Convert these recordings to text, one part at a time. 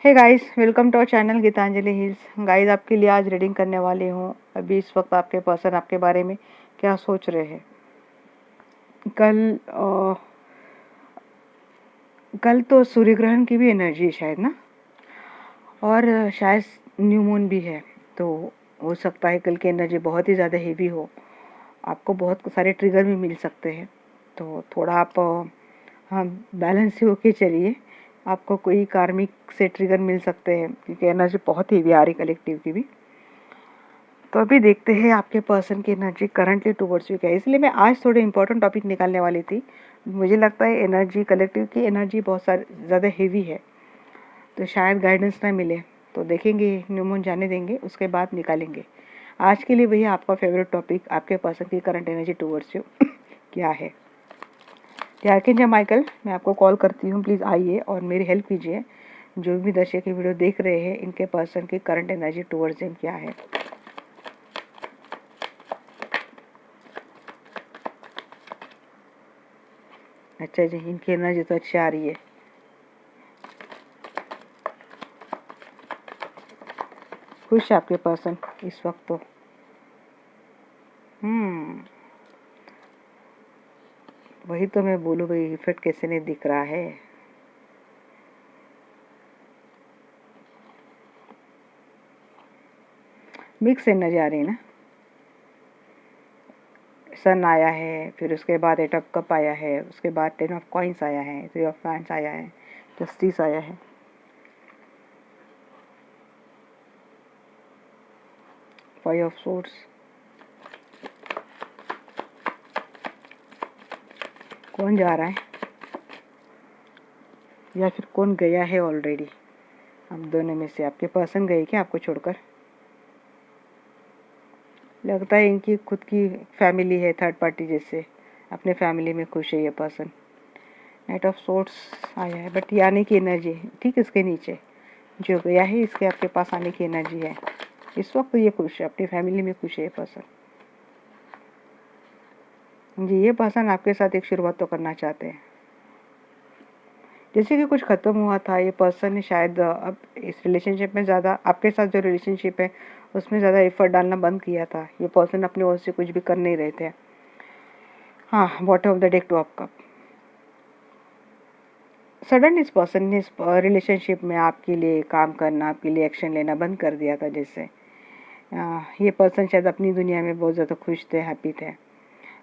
Hey guys, welcome to our channel Gitanjali hills. Guys, आपके लिए आज रीडिंग करने वाली हूँ। अभी इस वक्त आपके पर्सन आपके बारे में क्या सोच रहे हैं। कल तो सूर्य ग्रहण की भी एनर्जी है शायद ना, और शायद न्यू मून भी है। तो हो सकता है कल की एनर्जी बहुत ही ज़्यादा हेवी हो, आपको बहुत सारे ट्रिगर भी मिल सकते हैं। तो थोड़ा आप हाँ बैलेंस ही होके चलिए। आपको कोई कार्मिक से ट्रिगर मिल सकते हैं क्योंकि एनर्जी बहुत ही हेवी आ रही कलेक्टिव की भी। तो अभी देखते हैं आपके पर्सन की एनर्जी करंटली टुवर्ड्स यू क्या है। इसलिए मैं आज थोड़े इंपॉर्टेंट टॉपिक निकालने वाली थी। मुझे लगता है एनर्जी कलेक्टिव की एनर्जी बहुत ज़्यादा हेवी है, तो शायद गाइडेंस ना मिले। तो देखेंगे, न्यू मून जाने देंगे, उसके बाद निकालेंगे। आज के लिए भैया आपका फेवरेट टॉपिक आपके पर्सन की करंट एनर्जी टुवर्ड्स यू क्या है। आर्कएंजल माइकल, मैं आपको कॉल करती हूँ, प्लीज़ आइए और मेरी हेल्प कीजिए। जो भी दर्शक ये वीडियो देख रहे हैं, इनके पर्सन की करंट एनर्जी टुवर्ड्स हिम क्या है। अच्छा जी, इनकी एनर्जी तो अच्छी आ रही है। खुश है आपके पर्सन इस वक्त तो। वही तो मैं बोलूँ भाई, इफेक्ट कैसे नहीं दिख रहा है। मिक्स एनर्जी आ रही है ना। सन आया है, फिर उसके बाद एट ऑफ कप आया है, उसके बाद टेन ऑफ कॉइंस आया है, थ्री ऑफ फैंस आया है, जस्टिस आया है, फाइव ऑफ सोर्ड्स। कौन जा रहा है या फिर कौन गया है ऑलरेडी। आप दोनों में से आपके पर्सन गए क्या आपको छोड़कर। लगता है इनकी खुद की फैमिली है, थर्ड पार्टी जैसे अपने फैमिली में खुश है ये पर्सन। नाइट ऑफ सोर्ड्स आया है, बट ये आने की एनर्जी है। ठीक, इसके नीचे जो गया है, इसके आपके पास आने की एनर्जी है। इस वक्त ये खुश है, अपनी फैमिली में खुश है ये पर्सन जी। ये पर्सन आपके साथ एक शुरुआत तो करना चाहते हैं, जैसे कि कुछ ख़त्म हुआ था। ये पर्सन ने शायद अब इस रिलेशनशिप में ज़्यादा, आपके साथ जो रिलेशनशिप है उसमें ज़्यादा एफर्ट डालना बंद किया था। ये पर्सन अपनी ओर से कुछ भी कर नहीं रहे थे। हाँ, bottom of the deck, two of cup. Sudden इस पर्सन ने इस रिलेशनशिप में आपके लिए काम करना, आपके लिए एक्शन लेना बंद कर दिया था। जैसे ये पर्सन शायद अपनी दुनिया में बहुत ज़्यादा खुश थे, हैप्पी थे।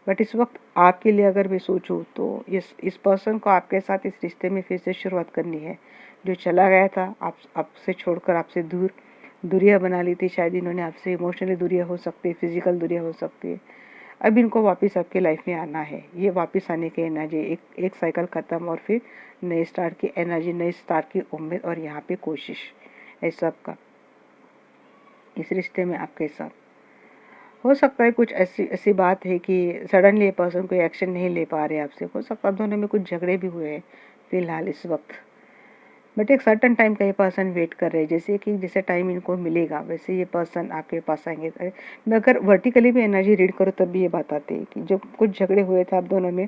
बट इस वक्त आपके लिए अगर मैं सोचूं तो इस पर्सन को आपके साथ इस रिश्ते में फिर से शुरुआत करनी है। जो चला गया था, आपसे छोड़कर आपसे दूरियां बना ली थी शायद इन्होंने आपसे। इमोशनली दूरियां हो सकती है, फिजिकल दूरियां हो सकती है। अब इनको वापस आपके लाइफ में आना है। ये वापस आने की एनर्जी, एक साइकिल ख़त्म और फिर नए स्टार्ट की एनर्जी, नए स्टार्ट की उम्मीद, और यहाँ पे कोशिश है सबका इस रिश्ते में आपके साथ। हो सकता है कुछ ऐसी बात है कि सडनली ये पर्सन कोई एक्शन नहीं ले पा रहे आपसे। हो सकता है दोनों में कुछ झगड़े भी हुए हैं फिलहाल इस वक्त। बट एक सर्टन टाइम का ये पर्सन वेट कर रहे हैं, जैसे कि जैसे टाइम इनको मिलेगा वैसे ये पर्सन आपके पास आएंगे। मैं अगर वर्टिकली भी एनर्जी रीड करूँ तब भी ये बात आती है कि जो कुछ झगड़े हुए थे आप दोनों में,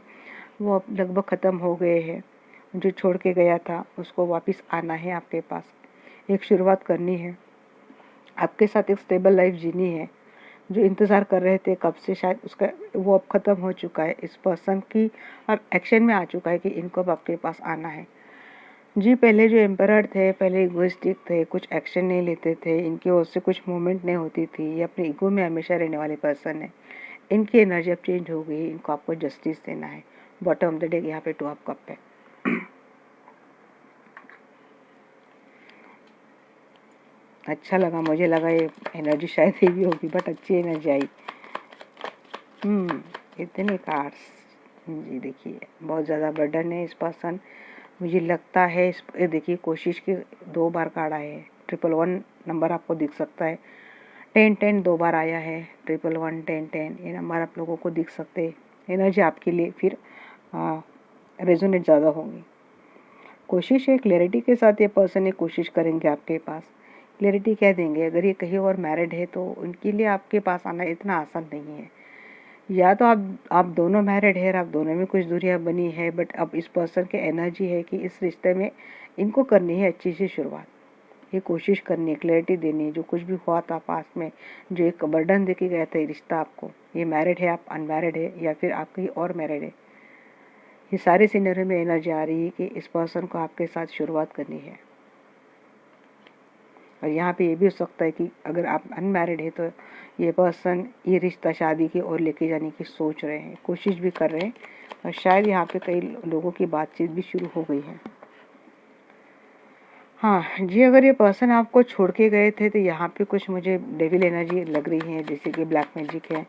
वो अब लगभग ख़त्म हो गए हैं। जो छोड़ के गया था उसको वापस आना है आपके पास, एक शुरुआत करनी है, आपके साथ एक स्टेबल लाइफ जीनी है। जो इंतज़ार कर रहे थे कब से, शायद उसका वो अब ख़त्म हो चुका है। इस पर्सन की अब एक्शन में आ चुका है कि इनको अब आपके पास आना है जी। पहले जो एम्परर थे, पहले इगोइस्टिक थे, कुछ एक्शन नहीं लेते थे, इनकी ओर से कुछ मूवमेंट नहीं होती थी, ये अपने ईगो में हमेशा रहने वाले पर्सन है। इनकी एनर्जी अब चेंज हो गई, इनको आपको जस्टिस देना है। बॉटम ऑफ द डे यहाँ पे टू ऑफ कप है। अच्छा लगा, मुझे लगा ये एनर्जी शायद हेवी होगी, बट अच्छी एनर्जी आई। इतने कार्ड्स जी, देखिए बहुत ज़्यादा बर्डन है इस पर्सन। मुझे लगता है इस देखिए कोशिश की 2 बार कार्ड आए हैं। 111 नंबर आपको दिख सकता है। 1010 2 बार आया है। 111 1010 ये नंबर आप लोगों को दिख सकते हैं। एनर्जी आपके लिए फिर रेजोनेट ज़्यादा होंगी। कोशिश है, क्लैरिटी के साथ ये पर्सन एक कोशिश करेंगे आपके पास। क्लैरिटी क्या देंगे, अगर ये कहीं और मैरिड है तो उनके लिए आपके पास आना इतना आसान नहीं है। या तो आप दोनों मैरिड है, आप दोनों में कुछ दूरियां बनी है, बट अब इस पर्सन की एनर्जी है कि इस रिश्ते में इनको करनी है अच्छी सी शुरुआत। ये कोशिश करनी है, क्लैरिटी देनी है। जो कुछ भी हुआ था पास में, जो एक बर्डन दे के गया था ये रिश्ता आपको, ये मैरिड है, आप अनमैरिड है, या फिर आप कहीं और मैरिड है, ये सारे सिनेरियो में एनर्जी आ रही है कि इस पर्सन को आपके साथ शुरुआत करनी है। और यहाँ पे ये भी हो सकता है कि अगर आप अनमैरिड है तो ये पर्सन ये रिश्ता शादी की ओर लेके जाने की सोच रहे हैं, कोशिश भी कर रहे हैं, और शायद यहाँ पे कई लोगों की बातचीत भी शुरू हो गई है। हाँ जी, अगर ये पर्सन आपको छोड़ के गए थे तो यहाँ पे कुछ मुझे डेविल एनर्जी लग रही है, जैसे कि ब्लैक मैजिक है,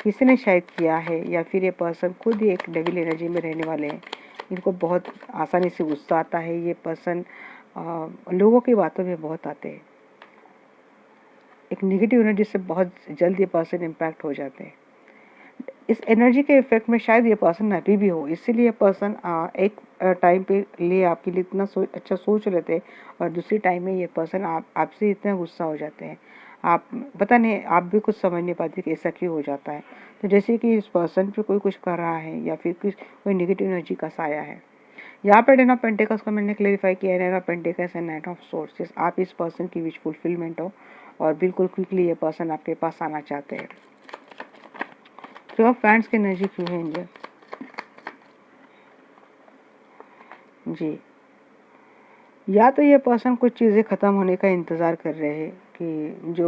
किसी ने शायद किया है, या फिर ये पर्सन खुद ही एक डेविल एनर्जी में रहने वाले हैं। इनको बहुत आसानी से गुस्सा आता है, ये पर्सन लोगों की बातों में बहुत आते हैं, एक नेगेटिव एनर्जी से बहुत जल्द ये पर्सन इम्पैक्ट हो जाते हैं। इस एनर्जी के इफेक्ट में शायद ये पर्सन अभी भी हो, इसीलिए पर्सन एक टाइम पे लिए आपके लिए इतना अच्छा सोच लेते हैं, और दूसरी टाइम में ये पर्सन आपसे इतना गुस्सा हो जाते हैं, आप पता नहीं, आप भी कुछ समझ नहीं पाते कि ऐसा क्यों हो जाता है। तो जैसे कि इस पर्सन पे कोई कुछ कर रहा है, या फिर कोई नेगेटिव एनर्जी का साया है। यहाँ पे टेन ऑफ पेंटिकल्स को मैंने क्लेरिफाई किया है, ten of pentacles and night of sources. आप इस पर्सन की विश फुलफिलमेंट हो, और बिल्कुल क्विकली ये पर्सन आपके पास आना चाहते हैं। थ्री ऑफ फैंड्स की एनर्जी क्यों है एंजल जी? या तो ये पर्सन कुछ चीज़ें ख़त्म होने का इंतज़ार कर रहे हैं, कि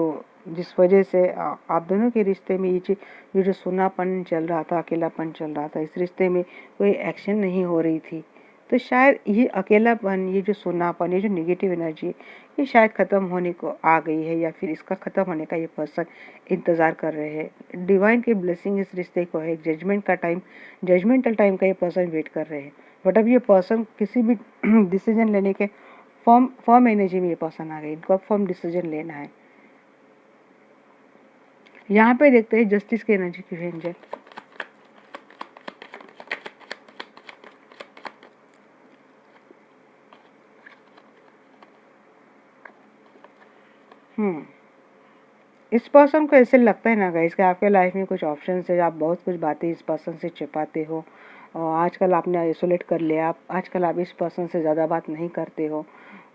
जिस वजह से आप दोनों के रिश्ते में ये जो सूनापन चल रहा था, अकेलापन चल रहा था, इस रिश्ते में कोई एक्शन नहीं हो रही थी, तो शायद ये अकेलापन, ये जो सूनापन, ये जो नेगेटिव एनर्जी, ये शायद ख़त्म होने को आ गई है, या फिर इसका ख़त्म होने का ये पर्सन इंतज़ार कर रहे हैं। डिवाइन की ब्लेसिंग इस रिश्ते को है, जजमेंट का टाइम, जजमेंटल टाइम का ये पर्सन वेट कर रहे हैं। बट अब ये पर्सन किसी भी डिसीजन लेने के फॉर्म एनर्जी में ये पर्सन आ गए, इनको अब फॉर्म डिसीजन लेना है। यहाँ पे देखते हैं जस्टिस की एनर्जी की एंजल। इस पर्सन को ऐसे लगता है ना गाइस कि आपके लाइफ में कुछ ऑप्शन है, आप बहुत कुछ बातें इस पर्सन से छिपाते हो, और आजकल आपने आइसोलेट कर लिया, आजकल आप इस पर्सन से ज़्यादा बात नहीं करते हो।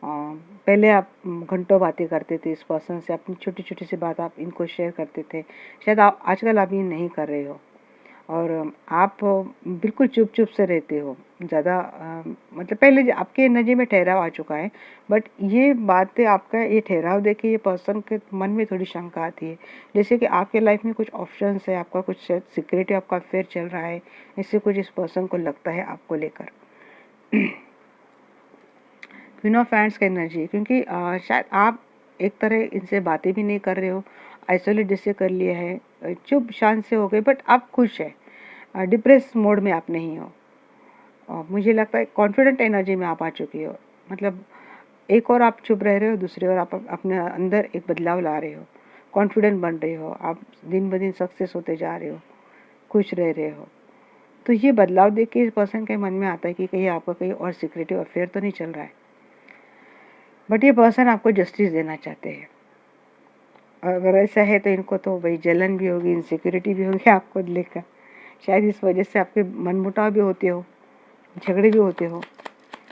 पहले आप घंटों बातें करते थे इस पर्सन से, अपनी छोटी छोटी सी बात आप इनको शेयर करते थे, शायद आप आजकल आप ये नहीं कर रहे हो, और आप बिल्कुल चुप चुप से रहते हो ज़्यादा, मतलब पहले आपके एनर्जी में ठहराव आ चुका है, बट ये बातें, आपका ये ठहराव देख के ये पर्सन के मन में थोड़ी शंका आती है, जैसे कि आपके लाइफ में कुछ ऑप्शंस है, आपका कुछ शायद सीक्रेट आपका अफेयर चल रहा है, इससे कुछ इस पर्सन को लगता है आपको लेकर। क्वीन ऑफ हैंड्स का एनर्जी, क्योंकि शायद आप एक तरह इनसे बातें भी नहीं कर रहे हो, आइसोलेट जैसे कर लिया है, चुप शांत से हो गए, बट आप खुश है, डिप्रेस मोड में आप नहीं हो, और मुझे लगता है कॉन्फिडेंट एनर्जी में आप आ चुकी हो, मतलब एक और आप चुप रह रहे हो, दूसरी ओर आप अपने अंदर एक बदलाव ला रहे हो, कॉन्फिडेंट बन रहे हो, आप दिन ब दिन सक्सेस होते जा रहे हो, खुश रह रहे हो। तो ये बदलाव देख के इस पर्सन के मन में आता है कि कहीं आपका कहीं और सीक्रेटिव अफेयर तो नहीं चल रहा है, बट ये पर्सन आपको जस्टिस देना चाहते हैं। अगर ऐसा है तो इनको तो भाई जलन भी होगी, इनसिक्योरिटी भी होगी आपको लेकर, शायद इस वजह से आपके मनमुटाव भी होते हो, झगड़े भी होते हो।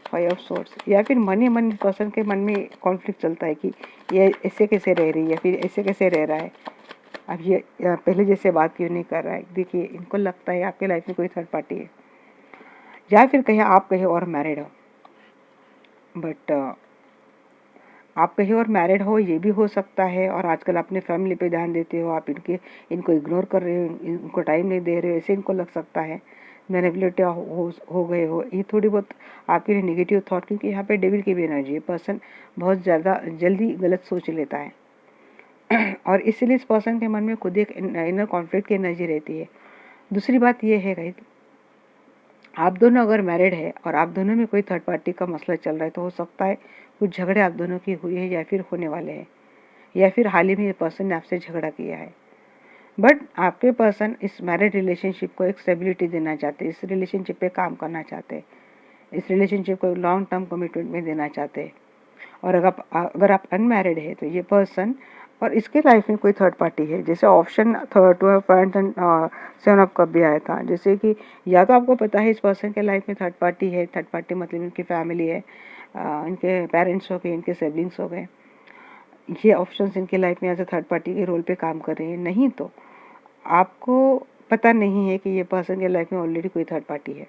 फाइव ऑफ सोर्ड्स, या फिर मन ही मन पर्सन के मन में कॉन्फ्लिक्ट चलता है कि ये ऐसे कैसे रह रही है, फिर ऐसे कैसे रह रहा है, अब ये पहले जैसे बात क्यों नहीं कर रहा है। देखिए, इनको लगता है आपके लाइफ में कोई थर्ड पार्टी है, या फिर कहीं आप कहीं और मैरिड हो, बट आप कहीं और मैरिड हो ये भी हो सकता है, और आजकल अपने फैमिली पे ध्यान देते हो, आप इनको इग्नोर कर रहे हो, इनको टाइम नहीं दे रहे हो, ऐसे इनको लग सकता है। मैनिपुलेटिव हो गए हो, ये थोड़ी बहुत आपके लिए नेगेटिव थॉट, क्योंकि यहाँ पे डेविल की भी एनर्जी है, पर्सन बहुत ज़्यादा जल्दी गलत सोच लेता है और इसीलिए इस पर्सन के मन में खुद एक इनर कॉन्फ्लिक्ट की एनर्जी रहती है। दूसरी बात ये है गाइस, आप दोनों अगर मैरिड है और आप दोनों में कोई थर्ड पार्टी का मसला चल रहा है, तो हो सकता है कुछ झगड़े आप दोनों की हुई है, या फिर होने वाले हैं, या फिर हाल ही में ये पर्सन ने आपसे झगड़ा किया है। बट आपके पर्सन इस मैरिड रिलेशनशिप को एक स्टेबिलिटी देना चाहते हैं, इस रिलेशनशिप पे काम करना चाहते हैं, इस रिलेशनशिप को लॉन्ग टर्म कमिटमेंट में देना चाहते हैं। और अगर आप अनमैरिड है तो ये पर्सन और इसके लाइफ में कोई थर्ड पार्टी है, जैसे option third two point and seven of cup भी आया था, जैसे कि या तो आपको पता है इस पर्सन के लाइफ में थर्ड पार्टी है, थर्ड पार्टी मतलब उनकी फैमिली है, इनके पेरेंट्स हो गए, इनके सिबलिंग्स हो गए, ये ऑप्शंस इनके लाइफ में एज अ थर्ड पार्टी के रोल पे काम कर रहे हैं। नहीं तो आपको पता नहीं है कि ये पर्सन के लाइफ में ऑलरेडी कोई थर्ड पार्टी है।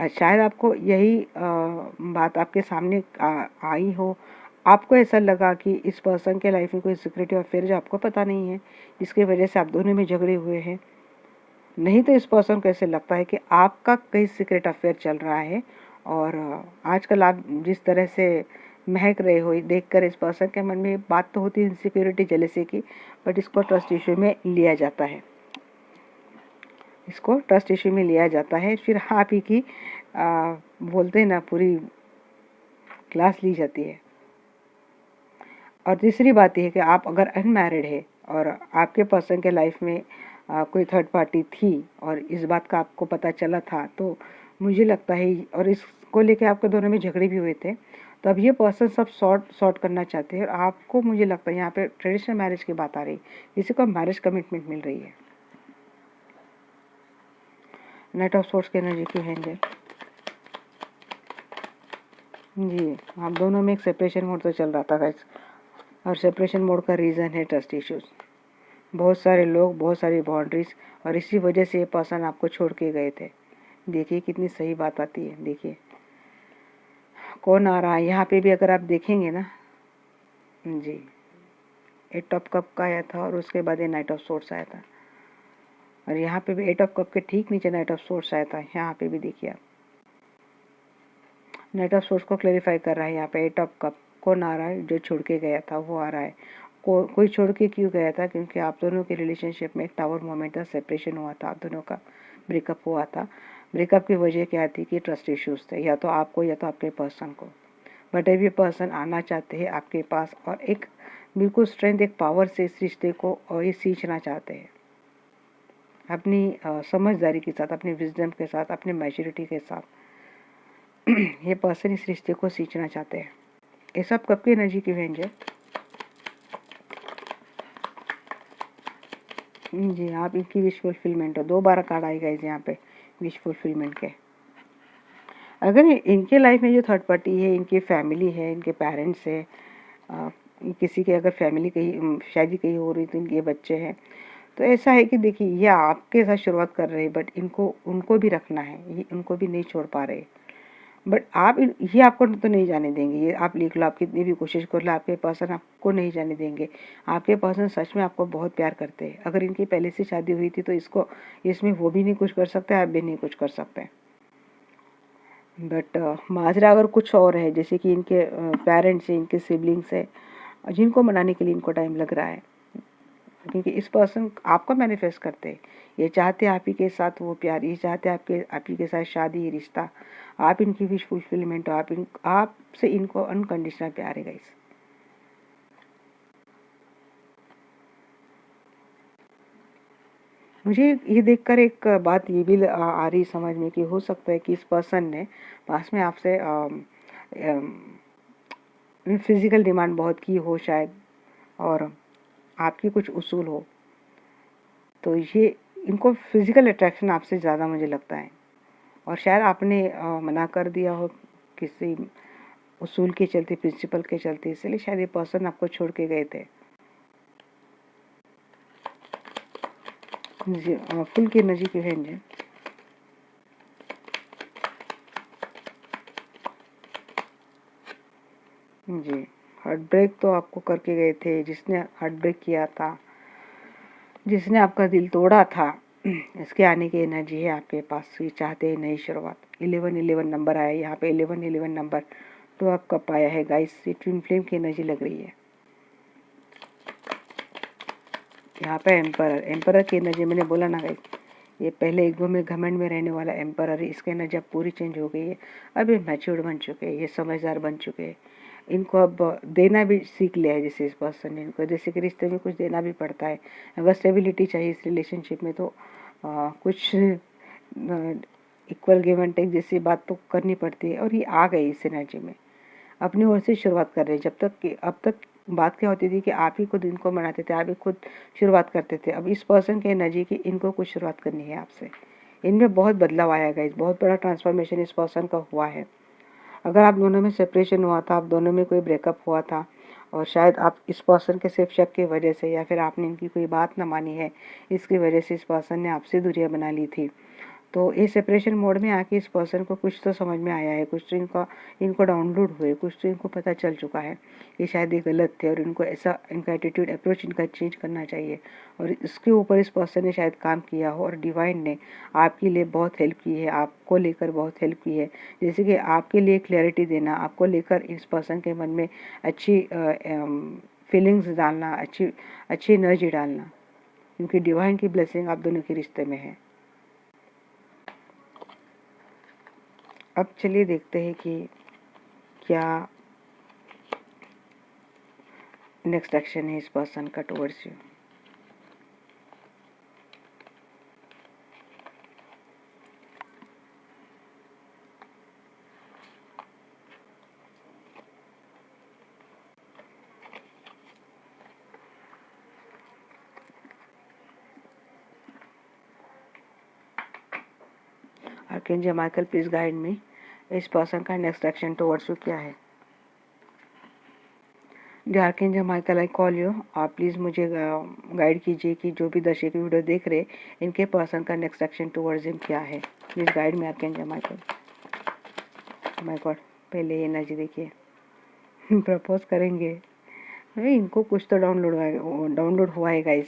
शायद आपको यही बात आपके सामने आई हो, आपको ऐसा लगा कि इस पर्सन के लाइफ में कोई सीक्रेट अफेयर जो आपको पता नहीं है, जिसकी वजह से आप दोनों में झगड़े हुए हैं। नहीं तो इस पर्सन को ऐसे लगता है कि आपका कई सीक्रेट अफेयर चल रहा है, और आजकल आप जिस तरह से महक रहे हो देखकर इस पर्सन के मन में बात तो होती है इनसिक्योरिटी, जेलसी की, बट इसको ट्रस्ट इशू में लिया जाता है। इसको ट्रस्ट इशू में लिया जाता है, फिर आप ही की बोलते हैं ना, पूरी क्लास ली जाती है। और तीसरी बात यह है कि आप अगर अनमैरिड है और आपके पर्सन के लाइफ में कोई थर्ड पार्टी थी और इस बात का आपको पता चला था, तो मुझे लगता है, और इसको लेके आपके दोनों में झगड़े भी हुए थे, तो अब ये पर्सन सब सॉर्ट करना चाहते हैं। और आपको, मुझे लगता है यहाँ पे ट्रेडिशनल मैरिज की बात आ रही है, किसी को मैरिज कमिटमेंट मिल रही है। नाइट ऑफ सोर्ट्स की एनर्जी की हैंड है जी। आप दोनों में एक सेपरेशन मोड तो चल रहा था गाइस, और सेपरेशन मोड का रीज़न है ट्रस्ट इश्यूज। बहुत सारे लोग, बहुत सारी बाउंड्रीज, और इसी वजह से ये पर्सन आपको छोड़ के गए थे। देखिए कितनी सही बात आती है। देखिए कौन आ रहा है यहाँ पे भी, अगर आप देखेंगे ना जी, 8 ऑफ कप का आया था और उसके बाद ये नाइट ऑफ सोर्ट्स आया था, और यहाँ पे भी 8 ऑफ कप के ठीक नीचे नाइट ऑफ सोर्ट्स आया था। यहाँ पे भी देखिए आप, नाइट ऑफ सोर्ट्स को क्लैरिफाई कर रहा है। यहाँ पे 8 ऑफ कप कौन आ रहा है, जो छोड़ के गया था वो आ रहा है। कोई छोड़ के क्यों गया था, क्योंकि आप दोनों के रिलेशनशिप में एक टावर मोमेंट था, सेपरेशन हुआ था, आप दोनों का ब्रेकअप हुआ था। ब्रेकअप की वजह क्या थी कि ट्रस्ट इश्यूज थे, या तो आपको या तो आपके पर्सन को। बट अब ये पर्सन आना चाहते हैं आपके पास, और एक बिल्कुल स्ट्रेंथ, एक पावर से इस रिश्ते को और ये सींचना चाहते हैं, अपनी समझदारी के साथ, अपनी विजडम के साथ, अपनी मैच्योरिटी के साथ ये पर्सन इस रिश्ते को सींचना चाहते हैं। ये सब कब की एनर्जी की रेंज है जी। आप इनकी विश फुलफिलमेंट हो, 2 बार कार्ड आएगा इस यहाँ पे विश फुलफिलमेंट के। अगर इनके लाइफ में जो थर्ड पार्टी है, इनकी फैमिली है, इनके पेरेंट्स है, किसी के अगर फैमिली कहीं शादी कहीं हो रही तो इनके बच्चे हैं, तो ऐसा है कि देखिए ये आपके साथ शुरुआत कर रहे हैं, बट इनको उनको भी रखना है, ये उनको भी नहीं छोड़ पा रहे। बट आप ये आपको तो नहीं जाने देंगे, ये आप लिख लो, आप कितनी भी कोशिश कर लो, आपके पर्सन आपको नहीं जाने देंगे। आपके पर्सन सच में आपको बहुत प्यार करते हैं। अगर इनकी पहले से शादी हुई थी तो इसमें वो भी नहीं कुछ कर सकते, आप भी नहीं कुछ कर सकते। बट माजरा अगर कुछ और है, जैसे कि इनके पेरेंट्स है, इनके सिबलिंग्स है, जिनको मनाने के लिए इनको टाइम लग रहा है, क्योंकि इस पर्सन आपको मैनिफेस्ट करते हैं। ये चाहते हैं आप ही के साथ वो प्यार, ये चाहते हैं आप ही के साथ शादी, रिश्ता, आप इनकी विश फुलफिलमेंट हो, आपसे इनको अनकंडीशनल प्यार है गाइस। मुझे ये देखकर एक बात ये भी आ रही समझ में कि हो सकता है कि इस पर्सन ने पास में आपसे फिजिकल डिमांड बहुत की हो शायद, और आपकी कुछ उसूल हो, तो ये इनको फिजिकल अट्रैक्शन आपसे ज़्यादा मुझे लगता है, और शायद आपने मना कर दिया हो किसी उसूल के चलते, प्रिंसिपल के चलते, इसलिए शायद ये पर्सन आपको छोड़ के गए थे। फुल की एनर्जी की रेंज है जी। हार्ट ब्रेक तो आपको करके गए थे, जिसने हार्ट ब्रेक किया था, जिसने आपका दिल तोड़ा था, इसके आने की एनर्जी है आपके पास। ये चाहते हैं नई शुरुआत। 1111 नंबर आया यहाँ पे, 1111 नंबर तो आपका पाया है गाइस। ये ट्विन फ्लेम की एनर्जी लग रही है यहाँ पे। एम्परर की एनर्जी मैंने बोला ना गाइस, ये पहले ईगो में घमंड में रहने वाला एम्परर है, इसकी एनर्जी अब पूरी चेंज हो गई है। अब ये मैच्योर्ड बन चुके हैं, ये समझदार बन चुके हैं। इनको अब देना भी सीख लिया है, जैसे इस पर्सन ने इनको, जैसे कि रिश्ते में कुछ देना भी पड़ता है। अगर स्टेबिलिटी चाहिए इस रिलेशनशिप में, तो कुछ इक्वल गिव एंड टेक जैसी बात तो करनी पड़ती है, और ये आ गई इस एनर्जी में, अपनी ओर से शुरुआत कर रहे हैं। जब तक कि अब तक बात क्या होती थी कि आप ही खुद इनको मनाते थे, आप ही खुद शुरुआत करते थे। अब इस पर्सन की एनर्जी की इनको कुछ शुरुआत करनी है आपसे। इनमें बहुत बदलाव आया गया, बहुत बड़ा ट्रांसफॉर्मेशन इस पर्सन का हुआ है, अगर आप दोनों में सेपरेशन हुआ था, आप दोनों में कोई ब्रेकअप हुआ था और शायद आप इस पर्सन के सिर्फ शक की वजह से या फिर आपने इनकी कोई बात ना मानी है, इसकी वजह से इस पर्सन ने आपसे दूरियां बना ली थी, तो ये सेपरेशन मोड में आके इस पर्सन को कुछ तो समझ में आया है, कुछ तो इनको डाउनलोड हुए, कुछ तो इनको पता चल चुका है कि शायद ये गलत थे और इनको ऐसा इनका एटीट्यूड अप्रोच इनका चेंज करना चाहिए। और इसके ऊपर इस पर्सन ने शायद काम किया हो और डिवाइन ने आपके लिए बहुत हेल्प की है, आपको लेकर बहुत हेल्प की है, जैसे कि आपके लिए क्लैरिटी देना, आपको लेकर इस पर्सन के मन में अच्छी फीलिंग्स डालना, अच्छी एनर्जी डालना, क्योंकि डिवाइन की ब्लेसिंग आप दोनों के रिश्ते में है। अब चलिए देखते हैं कि क्या नेक्स्ट एक्शन है इस पर्सन का towards you. Archangel Michael please guide me, इस पर्सन का नेक्स्ट एक्शन टुवर्ड्स यू क्या है। Archangel Michael I call you, आप प्लीज़ मुझे गाइड कीजिए कि जो भी दर्शक वीडियो देख रहे इनके पर्सन का नेक्स्ट एक्शन टुवर्ड्स हिम क्या है। Please guide me archangel Michael. My God, पहले ये एनर्जी देखिए। प्रपोज करेंगे, अरे इनको कुछ तो डाउनलोड हुआ है गाइस,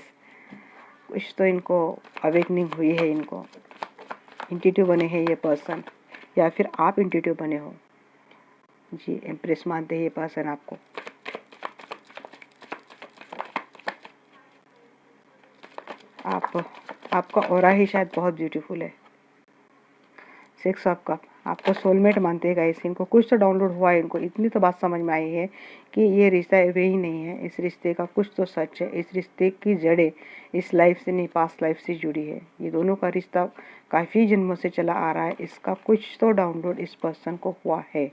कुछ तो इनको अवेकनिंग हुई है, इनको इंट्यूटिव बने हैं ये पर्सन, या फिर आप इंट्यूटिव बने हो। जी, इम्प्रेस मानते हैं ये पर्सन आपको। आपका ऑरा ही शायद बहुत ब्यूटीफुल है। 6 ऑफ कप, आपको सोलमेट मानते हैं गाइस, इनको कुछ तो डाउनलोड हुआ है, इनको इतनी तो बात समझ में आई है कि ये रिश्ता वे ही नहीं है, इस रिश्ते का कुछ तो सच है, इस रिश्ते की जड़ें इस लाइफ से नहीं पास्ट लाइफ से जुड़ी है। ये दोनों का रिश्ता काफ़ी जन्मों से चला आ रहा है, इसका कुछ तो डाउनलोड इस पर्सन को हुआ है।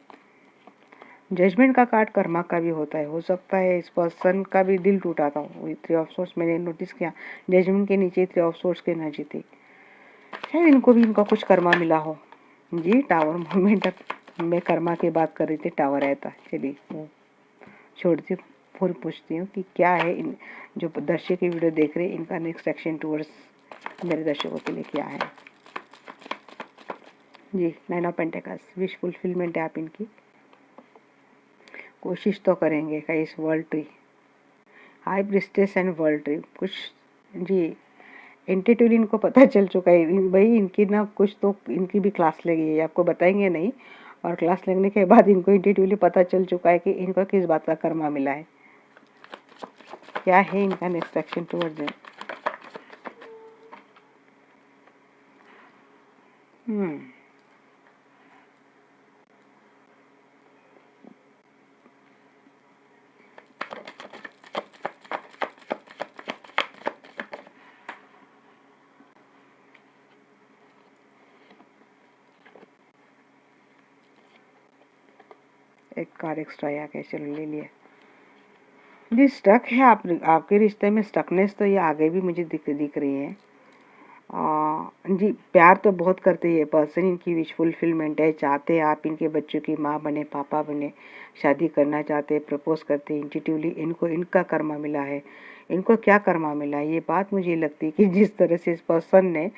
जजमेंट का कार्ड कर्मा का भी होता है, हो सकता है इस पर्सन का भी दिल टूटा था। 3 ऑफ सोर्स मैंने नोटिस किया, जजमेंट के नीचे 3 ऑफ सोर्स की एनर्जी थी, शायद इनको भी इनका कुछ कर्मा मिला हो। जी, टावर मोमेंट में कर्मा की बात कर रही थी, टावर आया था। चलिए वो छोड़ती हूँ, फिर पूछती हूँ कि क्या है इन जो दर्शक की वीडियो देख रहे हैं, इनका नेक्स्ट एक्शन टूवर्ड्स मेरे दर्शकों के लिए क्या है। जी, 9 ऑफ पेंटिकल्स, विश फुलफिलमेंट है आप इनकी, कोशिश तो करेंगे। का इस world tree, high priestess and world tree, कुछ जी इंट्यूटिवली इनको पता चल चुका है भाई, इनकी ना कुछ तो इनकी भी क्लास लगी है, आपको बताएंगे नहीं, और क्लास लगने के बाद इनको इंट्यूटिवली पता चल चुका है कि इनको किस बात का कर्मा मिला है। क्या है इनका नेक्स्ट एक्शन टुवर्ड्स देम। एक कार्ड एक्स्ट्रा आ गया, चलो ले लिया। जी, स्टक है आपके रिश्ते में, स्टकनेस तो ये आगे भी मुझे दिख रही है। जी, प्यार तो बहुत करते हैं पर्सन, इनकी विश फुलफिलमेंट है, चाहते हैं आप इनके बच्चों की माँ बने, पापा बने, शादी करना चाहते हैं, प्रपोज करते हैं इंट्यूटिवली, इनको इनका कर्मा मिला है। इनको क्या कर्मा मिला है, ये बात मुझे लगती है कि जिस तरह से इस पर्सन ने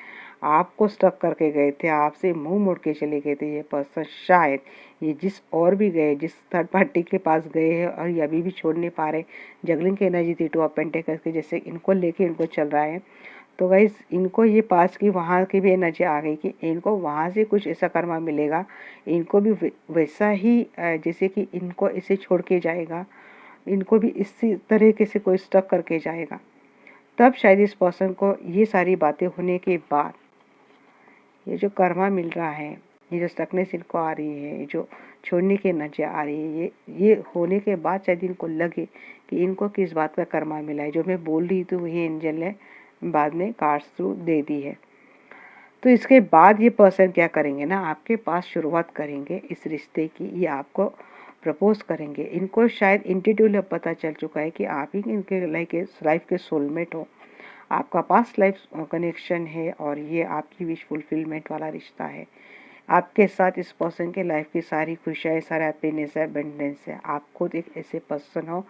आपको स्टक करके गए थे, आपसे मुंह मोड़ के चले गए थे, ये पर्सन शायद ये जिस और भी गए, जिस थर्ड पार्टी के पास गए हैं और ये अभी भी छोड़ नहीं पा रहे, जगलिंग की एनर्जी थी 2 ऑफ पेंटिकल्स के, जैसे इनको लेके इनको चल रहा है। तो गाइस इनको ये पास की वहाँ की भी एनर्जी आ गई कि इनको वहाँ से कुछ ऐसा कर्मा मिलेगा, इनको भी वैसा ही जैसे कि इनको इसे छोड़ के जाएगा, इनको भी इसी तरीके से कोई स्टक करके जाएगा। तब शायद इस पर्सन को ये सारी बातें होने के बाद ये जो कर्मा मिल रहा है, ये जो स्टकनेस इनको आ रही है, जो छोड़ने की एनर्जी आ रही है, ये होने के बाद शायद इनको लगे कि इनको किस बात का कर्मा मिला है। जो मैं बोल रही थी वही एंजल ने बाद में कार्ड्स थ्रू दे दी है। तो इसके बाद ये पर्सन क्या करेंगे ना, आपके पास शुरुआत करेंगे इस रिश्ते की, ये आपको प्रपोज करेंगे। इनको शायद इंट्यूटिवली पता चल चुका है कि आप ही इनके लाइफ के सोलमेट हो, आपका पास्ट लाइफ कनेक्शन है और ये आपकी विश फुलफिलमेंट वाला रिश्ता है। आपके साथ इस पर्सन के लाइफ की सारी खुशियाँ है, सारा हैप्पीनेस है, अबंडेंस है। आप खुद एक ऐसे पर्सन हो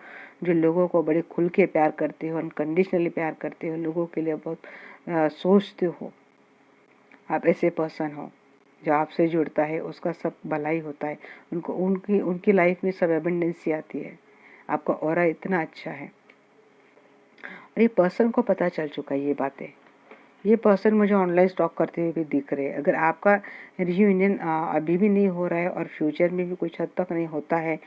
जो लोगों को बड़े खुल के प्यार करते हो, अनकंडीशनली प्यार करते हो, लोगों के लिए बहुत सोचते हो। आप ऐसे पर्सन हो जो आपसे जुड़ता है उसका सब भलाई होता है, उनको उनकी उनकी लाइफ में सब एबंडेंसी आती है। आपका ऑरा इतना अच्छा है और ये पर्सन को पता चल चुका है ये बातें। ये पर्सन मुझे ऑनलाइन स्टॉक करते हुए भी दिख रहे हैं। अगर आपका रियूनियन अभी भी नहीं हो रहा है और फ्यूचर में भी कुछ हद तक नहीं होता है,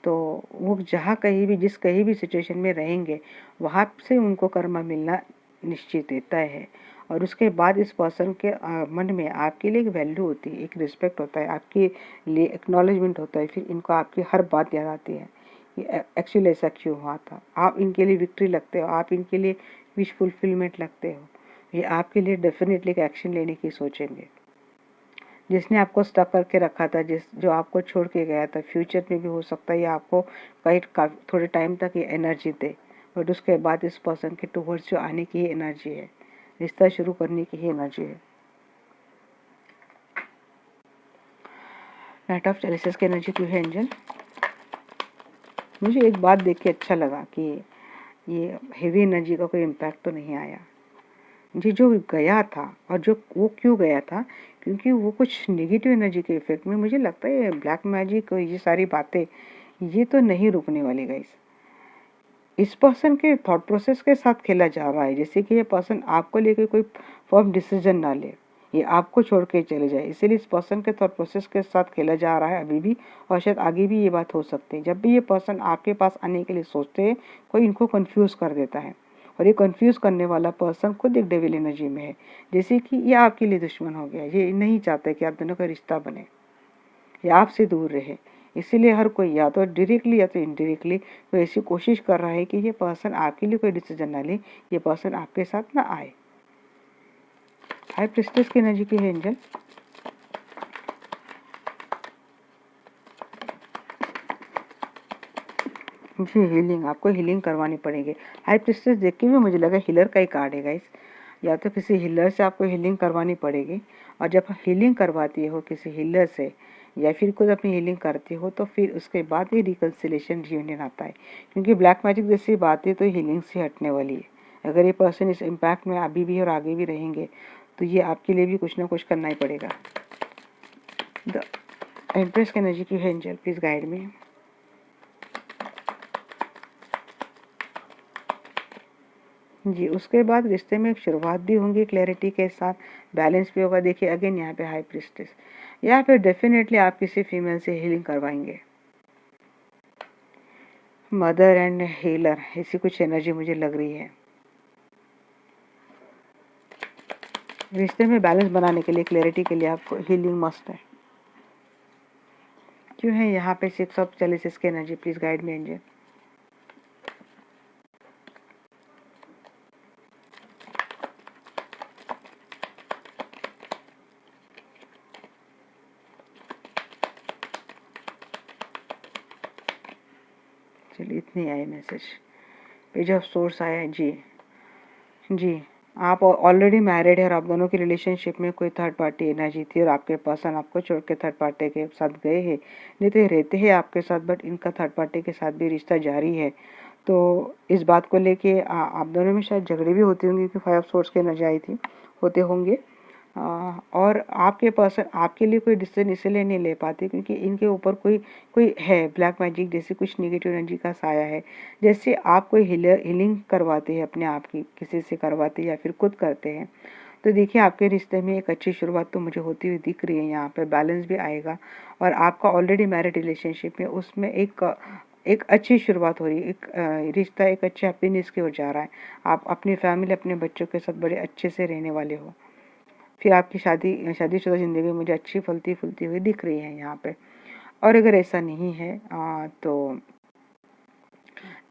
तो वो जहाँ कहीं भी कहीं भी सिचुएशन में रहेंगे वहाँ से उनको कर्मा मिलना निश्चित है, तय है। और उसके बाद इस पर्सन के मन में आपके लिए एक वैल्यू होती है, एक रिस्पेक्ट होता है, आपके लिए एक्नॉलेजमेंट होता है। फिर इनको आपकी हर बात याद आती है कि एक्चुअली ऐसा क्यों हुआ था। आप इनके लिए विक्ट्री लगते हो, आप इनके लिए विश फुलफिलमेंट लगते हो। ये आपके लिए डेफिनेटली एक एक्शन लेने की सोचेंगे। जिसने आपको स्टक करके रखा था, जो आपको छोड़ के गया था, फ्यूचर में भी हो सकता है ये आपको थोड़े टाइम तक ये एनर्जी दे, बट उसके बाद इस पर्सन के टुवर्ड्स जो आने की एनर्जी है, रिश्ता शुरू करने की ही एनर्जी है। नाइट ऑफ चेलिसेस की एनर्जी क्यों है एंजल? मुझे एक बात देख के अच्छा लगा कि ये हेवी एनर्जी का कोई इम्पैक्ट तो नहीं आया। जी जो गया था, और जो वो क्यों गया था, क्योंकि वो कुछ नेगेटिव एनर्जी के इफेक्ट में, मुझे लगता है ब्लैक मैजिक, ये सारी बातें ये तो नहीं रुकने वाली गाइस। इस पर्सन के थॉट प्रोसेस के साथ खेला जा रहा है, जैसे कि ये पर्सन आपको लेकर कोई फर्म डिसीजन ना ले, ये आपको छोड़ के चले जाए। इसीलिए इस पर्सन के थॉट प्रोसेस के साथ खेला जा रहा है अभी भी, और शायद आगे भी ये बात हो सकती है। जब भी ये पर्सन आपके पास आने के लिए सोचते हैं, कोई इनको कंफ्यूज कर देता है, और ये कंफ्यूज करने वाला पर्सन खुद एक डेविल एनर्जी में है। जैसे कि ये आपके लिए दुश्मन हो गया, ये नहीं चाहता कि आप दोनों का रिश्ता बने, ये आपसे दूर रहे। इसीलिए हर कोई या तो डायरेक्टली या तो इनडायरेक्टली कोई ऐसी कोशिश कर रहा है कि ये पर्सन आपके लिए कोई डिसीजन ना ले, ये पर्सन आपके साथ ना आए। हाई प्रीस्टेस की एनर्जी की है एंजल। जी हीलिंग, आपको हीलिंग करवानी पड़ेगी। हाई प्रीस्टेस देख के भी मुझे लगा हीलर का ही कार्ड है गाइस। या तो किसी हीलर से आपको हीलिंग करवानी पड़ेगी, और जब हीलिंग करवाती हो किसी हीलर से या फिर खुद अपनी हीलिंग करती हो, तो फिर उसके बाद ही रिकन्सिलेशन रियूनियन आता है। क्योंकि ब्लैक मैजिक जैसी बातें तो हीलिंग से हटने वाली है। अगर ये पर्सन इस इम्पैक्ट में अभी भी और आगे भी रहेंगे, तो ये आपके लिए भी कुछ ना कुछ करना ही पड़ेगा। द एम्प्रेस की एनर्जी की है एंजल, प्लीज गाइड मी। जी उसके बाद रिश्ते में एक शुरुआत भी होंगी क्लैरिटी के साथ, बैलेंस भी होगा। देखिए अगेन यहाँ पे हाई प्रीस्टेस, या फिर डेफिनेटली आप किसी फीमेल से हीलिंग करवाएंगे। मदर एंड हीलर, ऐसी कुछ एनर्जी मुझे लग रही है। रिश्ते में बैलेंस बनाने के लिए, क्लैरिटी के लिए आपको हीलिंग मस्ट है। क्यों है यहाँ पे 6 ऑफ चेलिसेस की energy, please guide me angel. चलिए इतनी आए मैसेज। पेज ऑफ सोर्स आया है। जी जी आप ऑलरेडी मैरिड है और आप दोनों की रिलेशनशिप में कोई थर्ड पार्टी एनर्जी थी, और आपके पर्सन आपको छोड़ के थर्ड पार्टी के साथ गए हैं। नहीं तो ये रहते हैं आपके साथ, बट इनका थर्ड पार्टी के साथ भी रिश्ता जारी है। तो इस बात को लेके आप दोनों में शायद झगड़े भी होते होंगे, क्योंकि 5 ऑफ सोर्स की एनर्जी आई थी, होते होंगे। और आपके पर्सन आपके लिए कोई डिसीजन इसलिए नहीं ले पाते क्योंकि इनके ऊपर कोई कोई है ब्लैक मैजिक जैसी कुछ नेगेटिव एनर्जी का साया है। जैसे आप कोई हीलिंग करवाते हैं अपने आप की, किसी से करवाते हैं या फिर खुद करते हैं, तो देखिए आपके रिश्ते में एक अच्छी शुरुआत तो मुझे होती हुई दिख रही है। यहाँ पे बैलेंस भी आएगा, और आपका ऑलरेडी मैरिड रिलेशनशिप में उसमें एक अच्छी शुरुआत हो रही है। एक रिश्ता एक अच्छे हैप्पीनेस की ओर जा रहा है। आप अपनी फैमिली, अपने बच्चों के साथ बड़े अच्छे से रहने वाले हो। फिर आपकी शादीशुदा ज़िंदगी मुझे अच्छी फलती फूलती हुई दिख रही है यहाँ पे। और अगर ऐसा नहीं है तो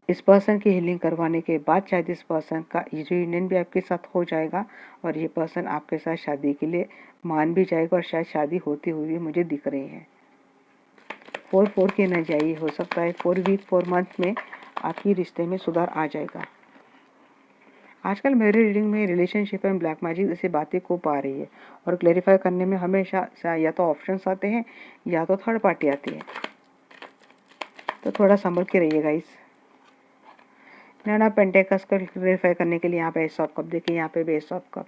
इस पर्सन की हीलिंग करवाने के बाद शायद इस पर्सन का यूनियन भी आपके साथ हो जाएगा, और ये पर्सन आपके साथ शादी के लिए मान भी जाएगा, और शायद शादी होती हुई भी मुझे दिख रही है। 4 की एनर्जी आई, हो सकता है 4 वीक 4 मंथ में आपकी रिश्ते में सुधार आ जाएगा। आजकल मेरी रीडिंग में रिलेशनशिप एंड ब्लैक मैजिक जैसी बातें खूब आ रही है और क्लेरिफाई करने में हमेशा या तो ऑप्शंस आते हैं या तो थर्ड पार्टी आती है, तो थोड़ा संभल के रहिए गाइस। नाइन ऑफ पेंटेकल्स को क्लेरिफाई करने के लिए यहाँ पे एस ऑफ कप देखिए, यहाँ पे भी एस ऑफ कप।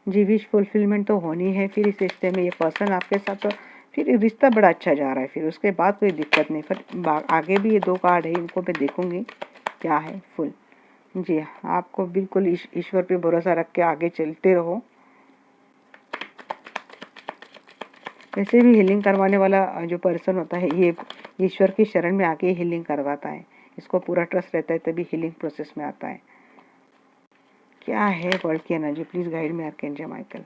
जी विश फुलफिलमेंट तो होनी है फिर इस रिश्ते में, ये पर्सन आपके साथ तो फिर रिश्ता बड़ा अच्छा जा रहा है, फिर उसके बाद कोई दिक्कत नहीं। फिर आगे भी ये 2 कार्ड है, इनको मैं देखूंगी क्या है। फुल जी आपको बिल्कुल ईश्वर पे भरोसा रख के आगे चलते रहो। वैसे भी हीलिंग करवाने वाला जो पर्सन होता है ये ईश्वर की शरण में आके हीलिंग करवाता है, इसको पूरा ट्रस्ट रहता है तभी हीलिंग प्रोसेस में आता है। क्या है वर्ल्ड की energy, please guide me archangel Michael.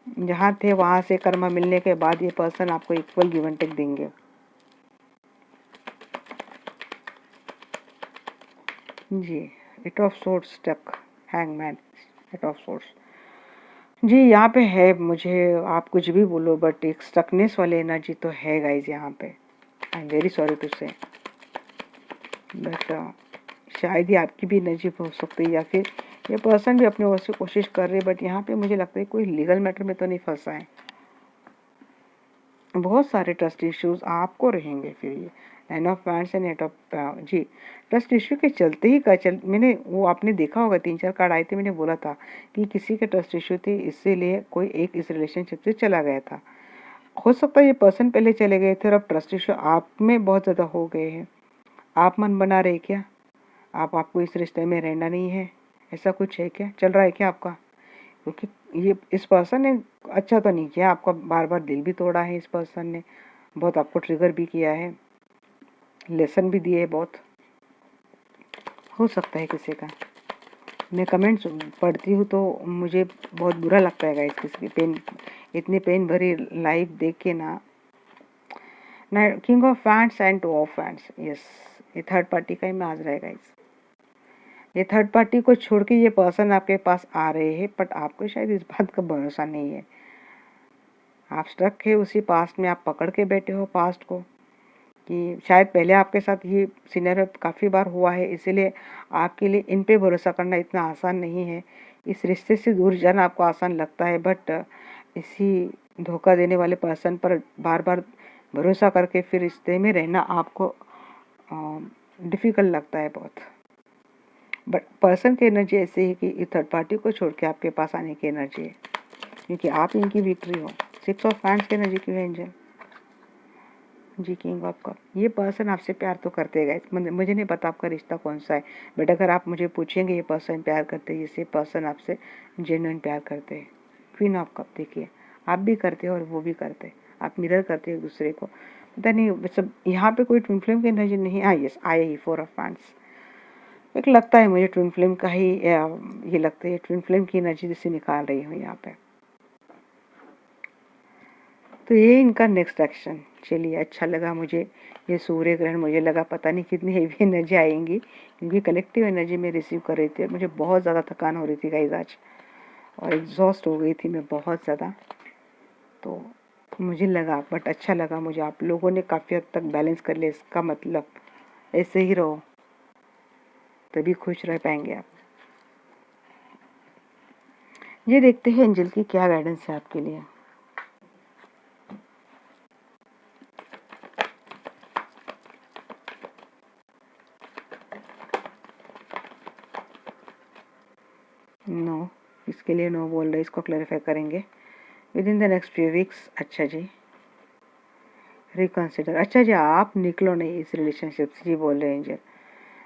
जहाँ थे वहां से कर्मा मिलने के बाद ये पर्सन आपको इक्वल गिव एंड टेक देंगे। जी eight of swords stuck, hangman, eight of swords. जी यहाँ पे है, मुझे आप कुछ भी बोलो बट एक स्टकनेस वाली एनर्जी तो है गाइज यहाँ पे। I am very sorry to say, but शायद ही आपकी भी एनर्जी हो सकती है या फिर ये पर्सन भी अपने ओर से कोशिश कर रहे हैं, बट यहाँ पे मुझे लगता है कोई लीगल मैटर में तो नहीं फंसा है। बहुत सारे ट्रस्ट इश्यूज आपको रहेंगे फिर ये nine of wands and eight of जी ट्रस्ट इश्यू के चलते ही मैंने वो आपने देखा होगा 3-4 कार्ड आए थे, मैंने बोला था कि किसी के ट्रस्ट इश्यू थे इसीलिए कोई एक इस रिलेशनशिप से चला गया था। हो सकता है ये पर्सन पहले चले गए थे और अब ट्रस्ट इश्यू आप में बहुत ज़्यादा हो गए हैं। आप मन बना रहे क्या, आपको इस रिश्ते में रहना नहीं है, ऐसा कुछ है क्या, चल रहा है क्या आपका? क्योंकि ये इस पर्सन ने अच्छा तो नहीं किया, आपका बार बार दिल भी तोड़ा है इस पर्सन ने, बहुत आपको ट्रिगर भी किया है, लेसन भी दिए है बहुत। हो सकता है किसी का, मैं कमेंट्स पढ़ती हूँ तो मुझे बहुत बुरा लगता है गाइस, किसी की पेन, इतनी पेन भरी लाइफ देख के ना। King of friends and 2 of friends, yes ये थर्ड पार्टी का ही मैच रहेगा गाइस। ये थर्ड पार्टी को छोड़ के ये पर्सन आपके पास आ रहे हैं, बट आपको शायद इस बात का भरोसा नहीं है, आप स्टक है उसी पास्ट में, आप पकड़ के बैठे हो पास्ट को कि शायद पहले आपके साथ ये सिनेरियो काफ़ी बार हुआ है, इसीलिए आपके लिए इन पे भरोसा करना इतना आसान नहीं है। इस रिश्ते से दूर जाना आपको आसान लगता है, बट इसी धोखा देने वाले पर्सन पर बार बार भरोसा करके फिर रिश्ते में रहना आपको डिफ़िकल्ट लगता है बहुत। बट पर्सन की एनर्जी ऐसी है कि थर्ड पार्टी को छोड़ के आपके पास आने की एनर्जी है, क्योंकि आप इनकी विक्ट्री हो। 6 ऑफ हैंड्स की एनर्जी क्यों है एंजल? जी किंग ऑफ कप, ये पर्सन आपसे प्यार तो करते गए, मुझे नहीं पता आपका रिश्ता कौन सा है, बट अगर आप मुझे पूछेंगे ये पर्सन प्यार करते हैं, ये पर्सन आपसे जेन्युइन प्यार करते हैं। क्वीन ऑफ कप देखिए, आप भी करते हो और वो भी करते हैं, आप मिरर करते हो एक दूसरे को, पता नहीं सब यहाँ पे कोई ट्विन फ्लेम की एनर्जी नहीं। हाँ यस आए ही 4 ऑफ हैंड्स, एक लगता है मुझे ट्विन फ्लेम का ही ये लगता है, ट्विन फ्लेम की एनर्जी जिसे निकाल रही हूँ यहाँ पे। तो ये इनका नेक्स्ट एक्शन। चलिए अच्छा लगा मुझे ये सूर्य ग्रहण, मुझे लगा पता नहीं कितनी हेवी एनर्जी आएंगी, क्योंकि कलेक्टिव एनर्जी में रिसीव कर रही थी और मुझे बहुत ज़्यादा थकान हो रही थी गाइस आज, और एग्जॉस्ट हो गई थी मैं बहुत ज़्यादा, तो मुझे लगा, बट अच्छा लगा मुझे, आप लोगों ने काफ़ी हद तक बैलेंस कर लिया, इसका मतलब ऐसे ही रहो तभी खुश रह पाएंगे आप। ये देखते हैं एंजल की क्या गाइडेंस है आपके लिए। नो, इसके लिए नो बोल रहे, इसको क्लैरिफाई करेंगे with in the next few weeks. अच्छा जी, रिकंसिडर, अच्छा जी आप निकलो नहीं इस रिलेशनशिप से, जी बोल रहे हैं एंजल,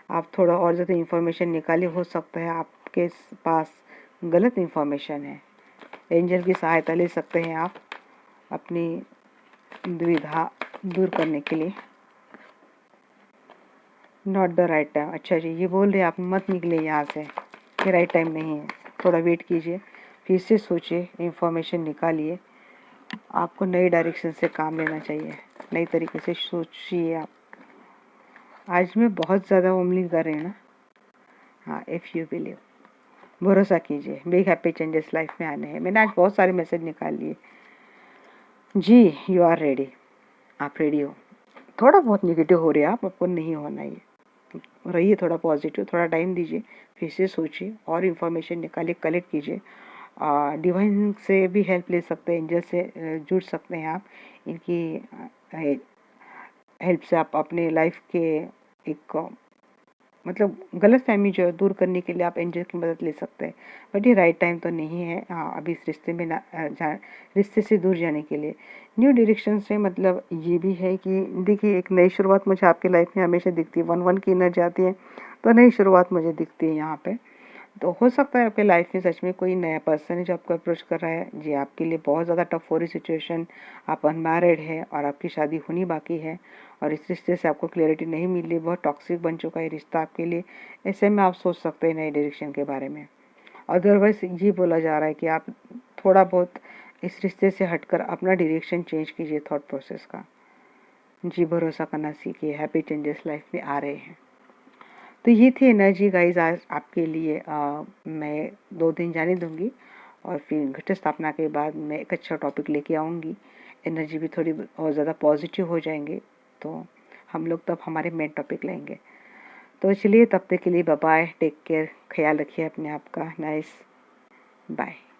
आप थोड़ा और ज़्यादा इंफॉर्मेशन निकालिए, हो सकता है आपके पास गलत इंफॉर्मेशन है। एंजल की सहायता ले सकते हैं आप अपनी दुविधा दूर करने के लिए। नॉट द राइट टाइम, अच्छा जी ये बोल रहे हैं आप मत निकले यहाँ से, ये राइट टाइम नहीं है, थोड़ा वेट कीजिए, फिर से सोचिए, इंफॉर्मेशन निकालिए, आपको नई डायरेक्शन से काम लेना चाहिए, नई तरीके से सोचिए आप। आज मैं बहुत ज़्यादा उम्मीद कर रहे हैं ना, हाँ इफ़ यू बिलीव, भरोसा कीजिए, बिग हैप्पी चेंजेस लाइफ में आने हैं। मैंने आज बहुत सारे मैसेज निकाल लिए। जी यू आर रेडी, आप रेडी हो, थोड़ा बहुत निगेटिव हो रहे हैं आप, आपको नहीं होना ये, रहिए थोड़ा पॉजिटिव, थोड़ा टाइम दीजिए, फिर से सोचिए और इन्फॉर्मेशन निकालिए, कलेक्ट कीजिए। डिवाइन से भी हेल्प ले सकते हैं, एंजल से जुड़ सकते हैं आप। इनकी हेल्प से आप अपने लाइफ के एक मतलब गलत फहमी जो है दूर करने के लिए आप एंजल की मदद ले सकते हैं। बट ये राइट टाइम तो नहीं है अभी इस रिश्ते में रिश्ते से दूर जाने के लिए। न्यू डायरेक्शन से मतलब ये भी है कि देखिए एक नई शुरुआत मुझे आपकी लाइफ में हमेशा दिखती है। 1-1 की एनर्जी आती है तो नई शुरुआत मुझे दिखती है यहाँ पे। तो हो सकता है आपके लाइफ में सच में कोई नया पर्सन है जो आपको अप्रोच कर रहा है। जी आपके लिए बहुत ज़्यादा टफ हो रही सिचुएशन, आप अनमैरिड है और आपकी शादी होनी बाकी है और इस रिश्ते से आपको क्लैरिटी नहीं मिल रही, बहुत टॉक्सिक बन चुका है रिश्ता आपके लिए। ऐसे में आप सोच सकते हैं नए डायरेक्शन के बारे में। अदरवाइज ये बोला जा रहा है कि आप थोड़ा बहुत इस रिश्ते से हटकर अपना डायरेक्शन चेंज कीजिए थॉट प्रोसेस का। जी भरोसा करना सीखिए, हैप्पी चेंजेस लाइफ में आ रहे हैं। तो ये थी एनर्जी गाइज आज आपके लिए। मैं 2 दिन जाने दूंगी और फिर घट स्थापना के बाद मैं एक अच्छा टॉपिक लेके आऊँगी। एनर्जी भी थोड़ी और ज़्यादा पॉजिटिव हो जाएंगे तो हम लोग तब हमारे मेन टॉपिक लेंगे। तो चलिए तब तक के लिए बाय बाय, टेक केयर, ख्याल रखिए अपने आप का। Nice, bye.